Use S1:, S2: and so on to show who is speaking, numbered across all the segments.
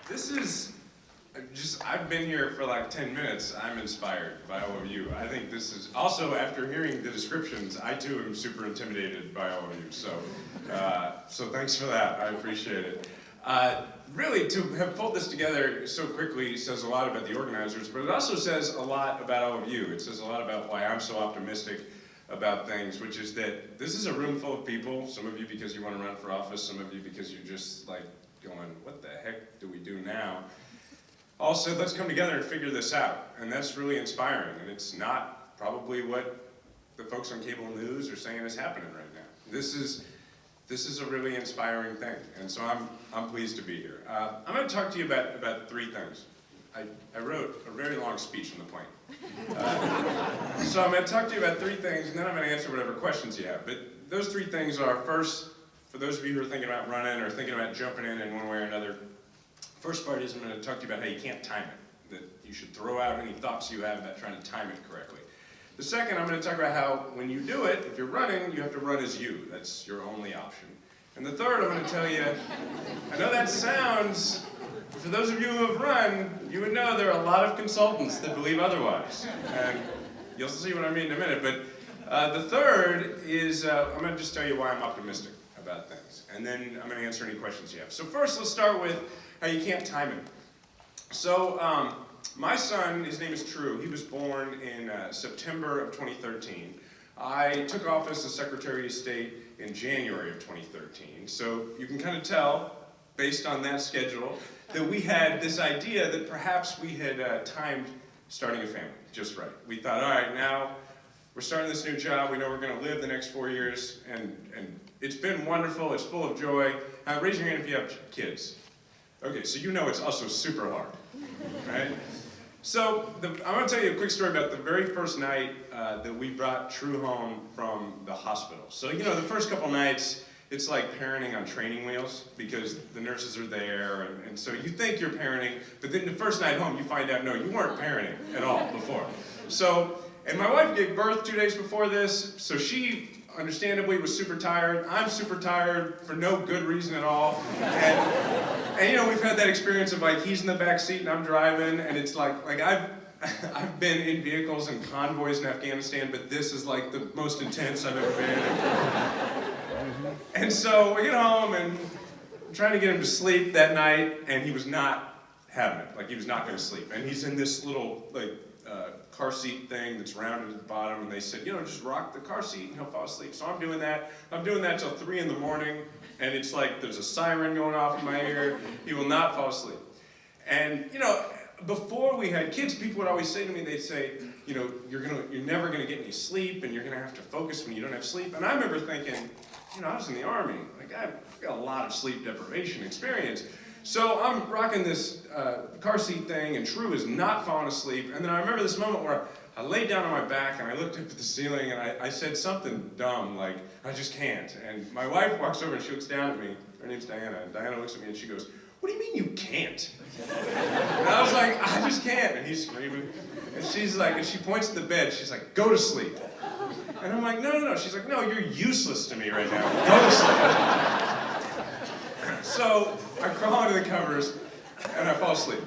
S1: This is I've been here for like 10 minutes. I'm inspired by all of you. I think this is, also after hearing the descriptions, I too am super intimidated by all of you. So thanks for that. I appreciate it. Really, to have pulled this together so quickly says a lot about the organizers, but it also says a lot about all of you. It says a lot about why I'm so optimistic about things, which is that this is a room full of people, some of you because you want to run for office, some of you because you're just like going, what the heck do we do now? All said, let's come together and figure this out. And that's really inspiring. And it's not probably what the folks on cable news are saying is happening right now. This is a really inspiring thing. And so I'm pleased to be here. I'm going to talk to you about three things. I wrote a very long speech on the plane. So I'm going to talk to you about three things, and then I'm going to answer whatever questions you have. But those three things are, first, for those of you who are thinking about running or thinking about jumping in one way or another, first part is I'm going to talk to you about how you can't time it, that you should throw out any thoughts you have about trying to time it correctly. The second, I'm going to talk about how when you do it, if you're running, you have to run as you. That's your only option. And the third, I'm going to tell you, I know that sounds, for those of you who have run, you would know there are a lot of consultants that believe otherwise. And you'll see what I mean in a minute. But the third is, I'm going to just tell you why I'm optimistic about things. And then I'm going to answer any questions you have. So first, let's start with how you can't time it. So my son, his name is True. He was born in September of 2013. I took office as Secretary of State in January of 2013. So you can kind of tell, based on that schedule, that we had this idea that perhaps we had timed starting a family just right. We thought, all right, now we're starting this new job. We know we're going to live the next 4 years, and it's been wonderful. It's full of joy. Raise your hand if you have kids. Okay, so you know it's also super hard, right? So I'm going to tell you a quick story about the very first night that we brought True home from the hospital. So, you know, the first couple nights, it's like parenting on training wheels because the nurses are there, and so you think you're parenting, but then the first night home, you find out, no, you weren't parenting at all before. So, and my wife gave birth 2 days before this, so she understandably was super tired. I'm super tired for no good reason at all. And you know, we've had that experience of like he's in the back seat and I'm driving, and it's like I've been in vehicles and convoys in Afghanistan, but this is like the most intense I've ever been. And so we get home and I'm trying to get him to sleep that night, and he was not having it. Like he was not going to sleep. And he's in this little like car seat thing that's rounded at the bottom, and they said, you know, just rock the car seat and he'll fall asleep. So I'm doing that. I'm doing that till 3 in the morning, and it's like there's a siren going off in my ear. He will not fall asleep. And you know, before we had kids, people would always say to me, they'd say, you know, you're never gonna get any sleep, and you're gonna have to focus when you don't have sleep. And I remember thinking, you know, I was in the Army. Like I've got a lot of sleep deprivation experience. So I'm rocking this car seat thing, and True is not falling asleep. And then I remember this moment where I laid down on my back and I looked up at the ceiling, and I said something dumb like, I just can't. And my wife walks over and she looks down at me. Her name's Diana. And Diana looks at me and she goes, what do you mean you can't? And I was like, I just can't. And he's screaming. And she's like, and she points to the bed. She's like, go to sleep. And I'm like, no. She's like, no, you're useless to me right now. Go to sleep. So I crawl under the covers and I fall asleep.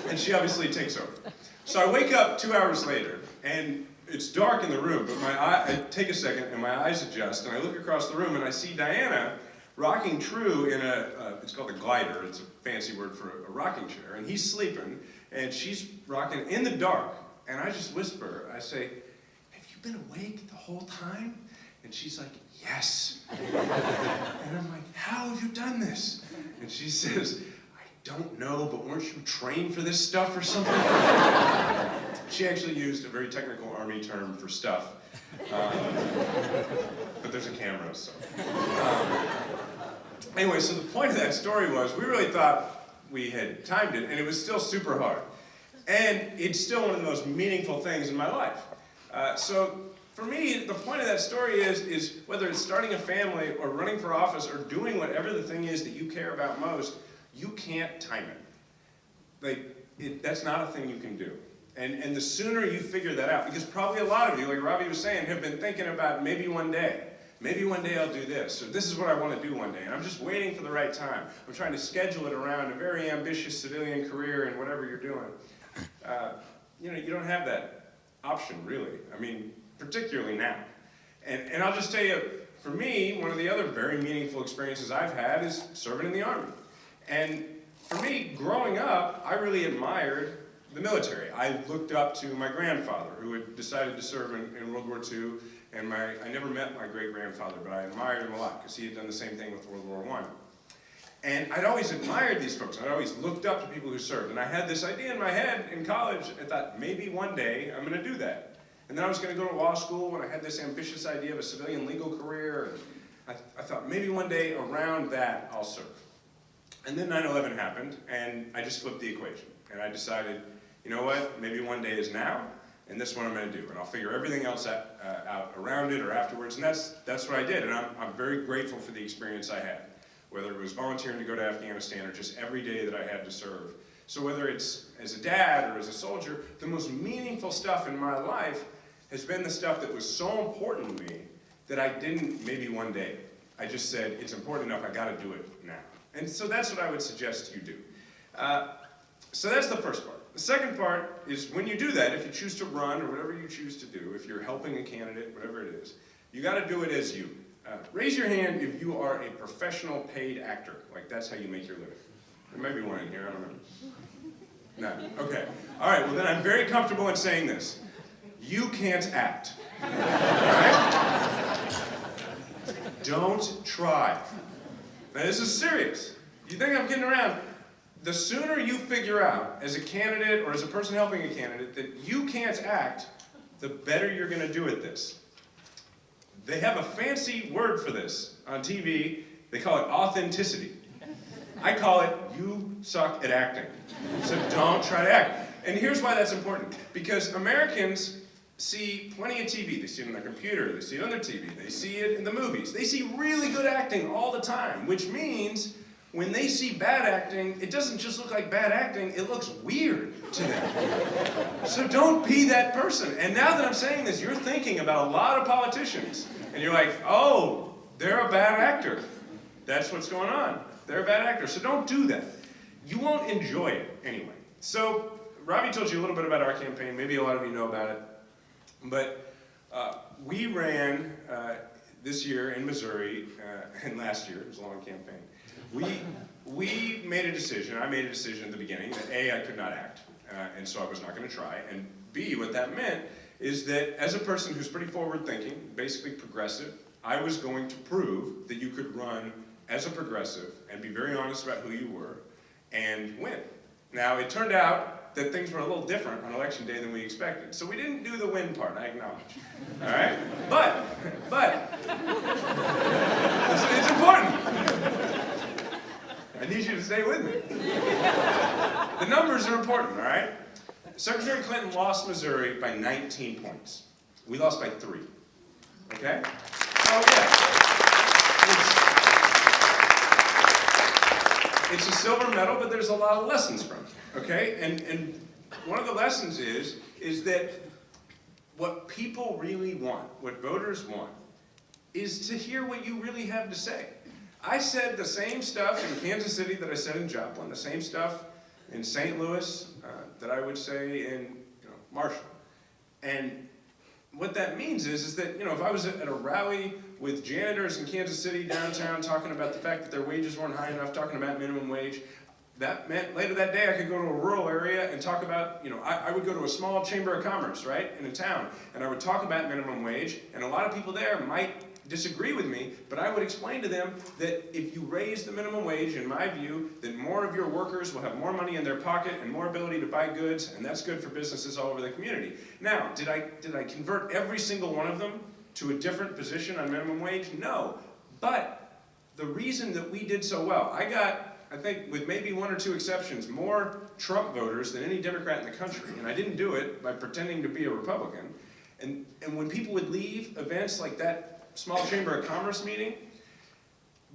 S1: And she obviously takes over. So I wake up 2 hours later, and it's dark in the room, but I take a second and my eyes adjust, and I look across the room and I see Diana rocking True in it's called a glider. It's a fancy word for a rocking chair. And he's sleeping, and she's rocking in the dark. And I just whisper, I say, have you been awake the whole time? And she's like, yes. And I'm like, how have you done this? And she says, I don't know, but weren't you trained for this stuff or something? She actually used a very technical Army term for stuff. But there's a camera, so. Anyway, so the point of that story was we really thought we had timed it, and it was still super hard. And it's still one of the most meaningful things in my life. So for me, the point of that story is whether it's starting a family or running for office or doing whatever the thing is that you care about most, you can't time it. That's not a thing you can do. And the sooner you figure that out, because probably a lot of you, like Robbie was saying, have been thinking about maybe one day maybe one day I'll do this, or this is what I want to do one day, and I'm just waiting for the right time. I'm trying to schedule it around a very ambitious civilian career and whatever you're doing. You don't have that option, really. I mean, particularly now. And I'll just tell you, for me, one of the other very meaningful experiences I've had is serving in the Army. And for me, growing up, I really admired the military. I looked up to my grandfather, who had decided to serve in World War II, and I never met my great-grandfather, but I admired him a lot, because he had done the same thing with World War I. And I'd always admired these folks. I'd always looked up to people who served. And I had this idea in my head in college. I thought, maybe one day I'm going to do that. And then I was going to go to law school, and I had this ambitious idea of a civilian legal career. And I thought, maybe one day around that I'll serve. And then 9/11 happened, and I just flipped the equation. And I decided, you know what, maybe one day is now, and this is what I'm going to do. And I'll figure everything else out around it or afterwards. And that's what I did. And I'm very grateful for the experience I had, whether it was volunteering to go to Afghanistan or just every day that I had to serve. So whether it's as a dad or as a soldier, the most meaningful stuff in my life has been the stuff that was so important to me that I didn't maybe one day. I just said, it's important enough, I gotta do it now. And so that's what I would suggest you do. So that's the first part. The second part is when you do that, if you choose to run or whatever you choose to do, if you're helping a candidate, whatever it is, you gotta do it as you. Raise your hand if you are a professional paid actor. Like that's how you make your living. There may be one in here, I don't know. No, okay. All right, well then I'm very comfortable in saying this. You can't act. All right? Don't try. Now this is serious. You think I'm kidding around? The sooner you figure out, as a candidate or as a person helping a candidate, that you can't act, the better you're going to do at this. They have a fancy word for this on TV. They call it authenticity. I call it, you suck at acting. So don't try to act. And here's why that's important. Because Americans see plenty of TV. They see it on their computer. They see it on their TV. They see it in the movies. They see really good acting all the time, which means when they see bad acting, it doesn't just look like bad acting, it looks weird to them. So don't be that person. And now that I'm saying this, you're thinking about a lot of politicians. And you're like, oh, they're a bad actor. That's what's going on. They're a bad actor. So don't do that. You won't enjoy it anyway. So Robbie told you a little bit about our campaign. Maybe a lot of you know about it. But we ran this year in Missouri, and last year, it was a long campaign. We made a decision, I made a decision at the beginning that A, I could not act, and so I was not going to try, and B, what that meant is that as a person who's pretty forward-thinking, basically progressive, I was going to prove that you could run as a progressive and be very honest about who you were and win. Now, it turned out that things were a little different on election day than we expected, so we didn't do the win part, I acknowledge, all right? But it's important. I need you to stay with me. The numbers are important, all right? Secretary Clinton lost Missouri by 19 points. We lost by 3, okay? So yeah, it's a silver medal, but there's a lot of lessons from it, okay? And one of the lessons is that what people really want, what voters want, is to hear what you really have to say. I said the same stuff in Kansas City that I said in Joplin, the same stuff in St. Louis that I would say in Marshall. And what that means is that if I was at a rally with janitors in Kansas City downtown talking about the fact that their wages weren't high enough, talking about minimum wage, that meant later that day I could go to a rural area and talk about, I would go to a small chamber of commerce, right, in a town, and I would talk about minimum wage, and a lot of people there might disagree with me, but I would explain to them that if you raise the minimum wage, in my view, then more of your workers will have more money in their pocket and more ability to buy goods, and that's good for businesses all over the community. Now, did I convert every single one of them to a different position on minimum wage? No, but the reason that we did so well, I got, I think, with maybe 1 or 2 exceptions, more Trump voters than any Democrat in the country, and I didn't do it by pretending to be a Republican. And when people would leave events like that small chamber of commerce meeting,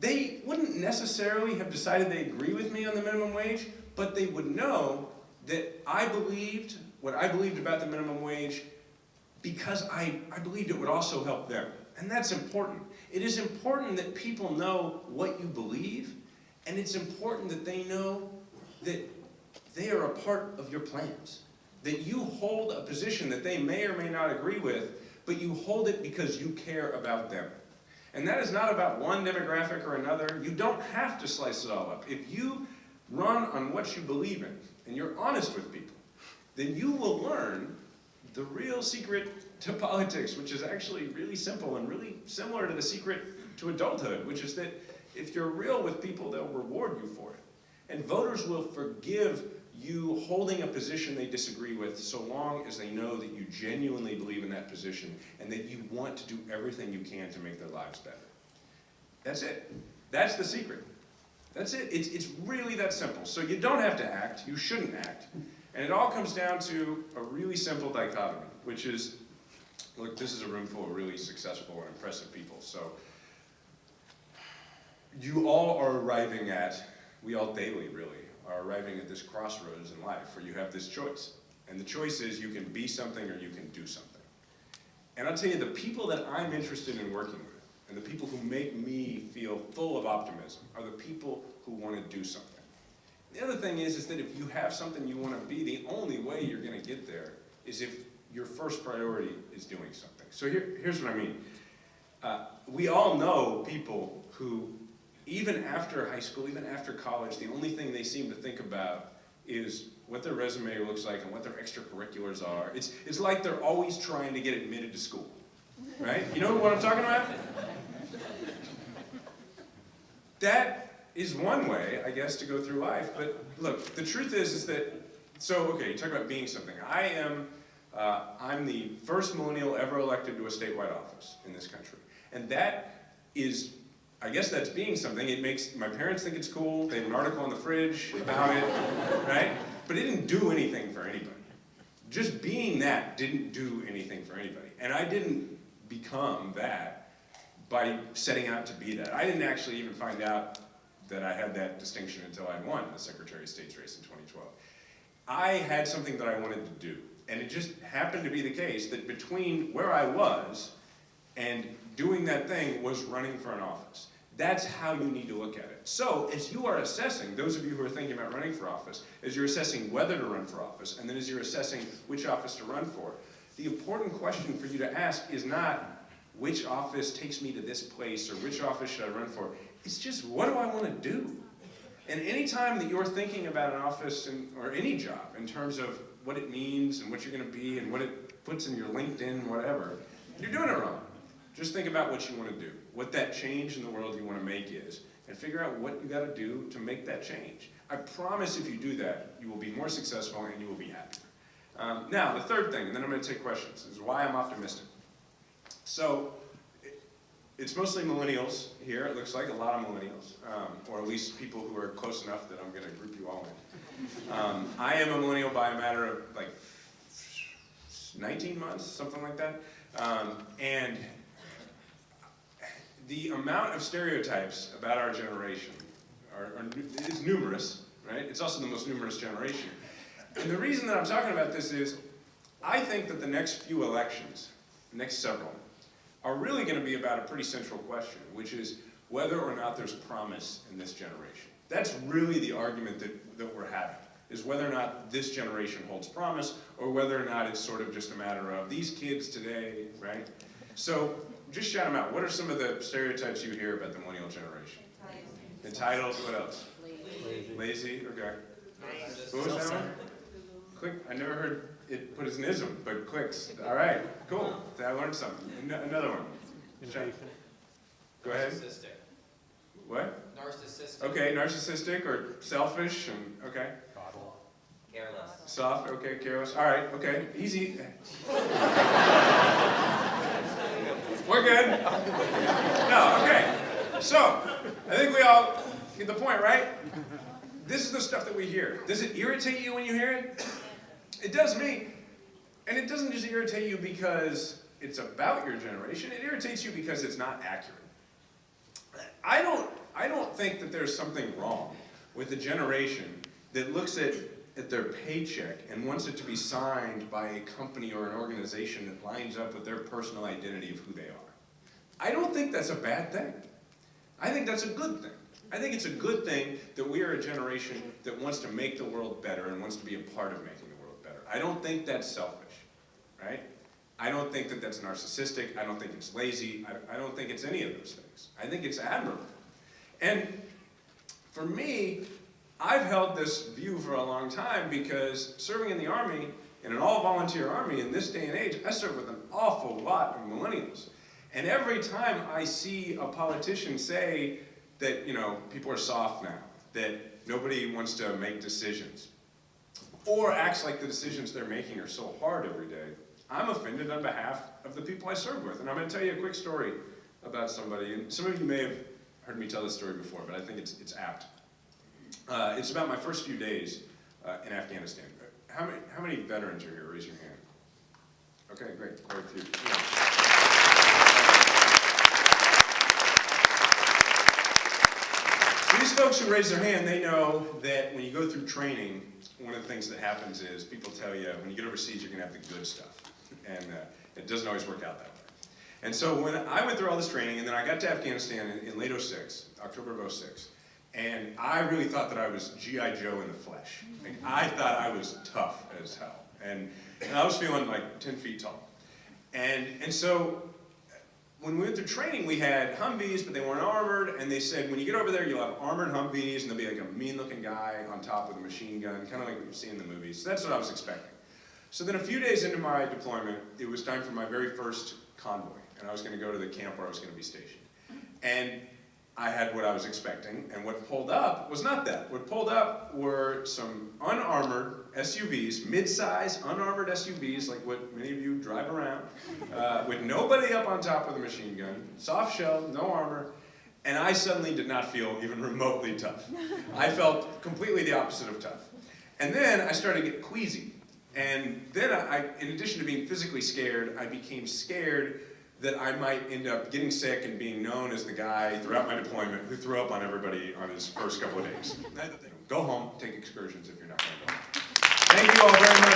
S1: they wouldn't necessarily have decided they agree with me on the minimum wage, but they would know that I believed what I believed about the minimum wage because I believed it would also help them. And that's important. It is important that people know what you believe, and it's important that they know that they are a part of your plans. That you hold a position that they may or may not agree with, but you hold it because you care about them. And that is not about one demographic or another. You don't have to slice it all up. If you run on what you believe in, and you're honest with people, then you will learn the real secret to politics, which is actually really simple and really similar to the secret to adulthood, which is that if you're real with people, they'll reward you for it. And voters will forgive you holding a position they disagree with so long as they know that you genuinely believe in that position and that you want to do everything you can to make their lives better. That's it. That's the secret. That's it. It's really that simple. So you don't have to act. You shouldn't act. And it all comes down to a really simple dichotomy, which is, look, this is a room full of really successful and impressive people. So you all are arriving at, we all daily really, are arriving at this crossroads in life where you have this choice. And the choice is you can be something or you can do something. And I'll tell you, the people that I'm interested in working with, and the people who make me feel full of optimism, are the people who want to do something. The other thing is that if you have something you want to be, the only way you're going to get there is if your first priority is doing something. So here's what I mean. We all know people who, even after high school, even after college, the only thing they seem to think about is what their resume looks like and what their extracurriculars are. It's like they're always trying to get admitted to school, right? You know what I'm talking about? That is one way, I guess, to go through life. But look, the truth is that, so okay, you talk about being something. I'm the first millennial ever elected to a statewide office in this country. And that is, I guess that's being something. It makes my parents think it's cool. They have an article on the fridge about it, right? But it didn't do anything for anybody. Just being that didn't do anything for anybody. And I didn't become that by setting out to be that. I didn't actually even find out that I had that distinction until I won the Secretary of State's race in 2012. I had something that I wanted to do. And it just happened to be the case that between where I was and doing that thing was running for an office. That's how you need to look at it. So as you are assessing, those of you who are thinking about running for office, as you're assessing whether to run for office, and then as you're assessing which office to run for, the important question for you to ask is not which office takes me to this place or which office should I run for. It's just, what do I want to do? And any time that you're thinking about an office or any job in terms of what it means and what you're going to be and what it puts in your LinkedIn, whatever, you're doing it wrong. Just think about what you want to do, what that change in the world you want to make is, and figure out what you got to do to make that change. I promise if you do that, you will be more successful and you will be happy. Now, the third thing, and then I'm going to take questions, is why I'm optimistic. So, it's mostly millennials here, it looks like, a lot of millennials, or at least people who are close enough that I'm going to group you all in. I am a millennial by a matter of like 19 months, something like that, and the amount of stereotypes about our generation is numerous, right? It's also the most numerous generation. And the reason that I'm talking about this is, I think that the next few elections, the next several, are really going to be about a pretty central question, which is whether or not there's promise in this generation. That's really the argument that we're having, is whether or not this generation holds promise, or whether or not it's sort of just a matter of these kids today, right? So, just shout them out. What are some of the stereotypes you hear about the millennial generation? Entitled, what else? Lazy, okay. What was that one? Click, I never heard it put as an ism, but clicks. All right, cool. I learned something. Another one. Go ahead.
S2: Narcissistic.
S1: What?
S2: Narcissistic.
S1: Okay, narcissistic or selfish and, okay.
S2: Careless.
S1: Soft, okay, careless. All right, okay, easy. We're good. No, okay. So, I think we all get the point, right? This is the stuff that we hear. Does it irritate you when you hear it? It does me. And it doesn't just irritate you because it's about your generation. It irritates you because it's not accurate. I don't think that there's something wrong with a generation that looks at their paycheck and wants it to be signed by a company or an organization that lines up with their personal identity of who they are. I don't think that's a bad thing. I think that's a good thing. I think it's a good thing that we are a generation that wants to make the world better and wants to be a part of making the world better. I don't think that's selfish, right? I don't think that that's narcissistic. I don't think it's lazy. I don't think it's any of those things. I think it's admirable. And for me, I've held this view for a long time because serving in the Army, in an all-volunteer Army in this day and age, I serve with an awful lot of millennials. And every time I see a politician say that, people are soft now, that nobody wants to make decisions, or acts like the decisions they're making are so hard every day, I'm offended on behalf of the people I serve with. And I'm going to tell you a quick story about somebody. And some of you may have heard me tell this story before, but I think it's apt. It's about my first few days in Afghanistan. How many veterans are here? Raise your hand. Okay, great. Quite a few. Yeah. These folks who raise their hand, they know that when you go through training, one of the things that happens is people tell you, when you get overseas, you're going to have the good stuff. And it doesn't always work out that way. And so when I went through all this training, and then I got to Afghanistan in late 06, October of 06, and I really thought that I was G.I. Joe in the flesh. Like, I thought I was tough as hell. And I was feeling like 10 feet tall. And so when we went through training, we had Humvees, but they weren't armored, and they said, when you get over there, you'll have armored Humvees, and there'll be like a mean-looking guy on top with a machine gun, kind of like what you see in the movies. So that's what I was expecting. So then a few days into my deployment, it was time for my very first convoy, and I was going to go to the camp where I was going to be stationed. And I had what I was expecting, and what pulled up was not that. What pulled up were some unarmored SUVs, mid-size unarmored SUVs, like what many of you drive around, with nobody up on top with a machine gun, soft shell, no armor, and I suddenly did not feel even remotely tough. I felt completely the opposite of tough. And then I started to get queasy. And then in addition to being physically scared, I became scared that I might end up getting sick and being known as the guy throughout my deployment who threw up on everybody on his first couple of days. Go home, take excursions if you're not going to go home. Thank you all very much.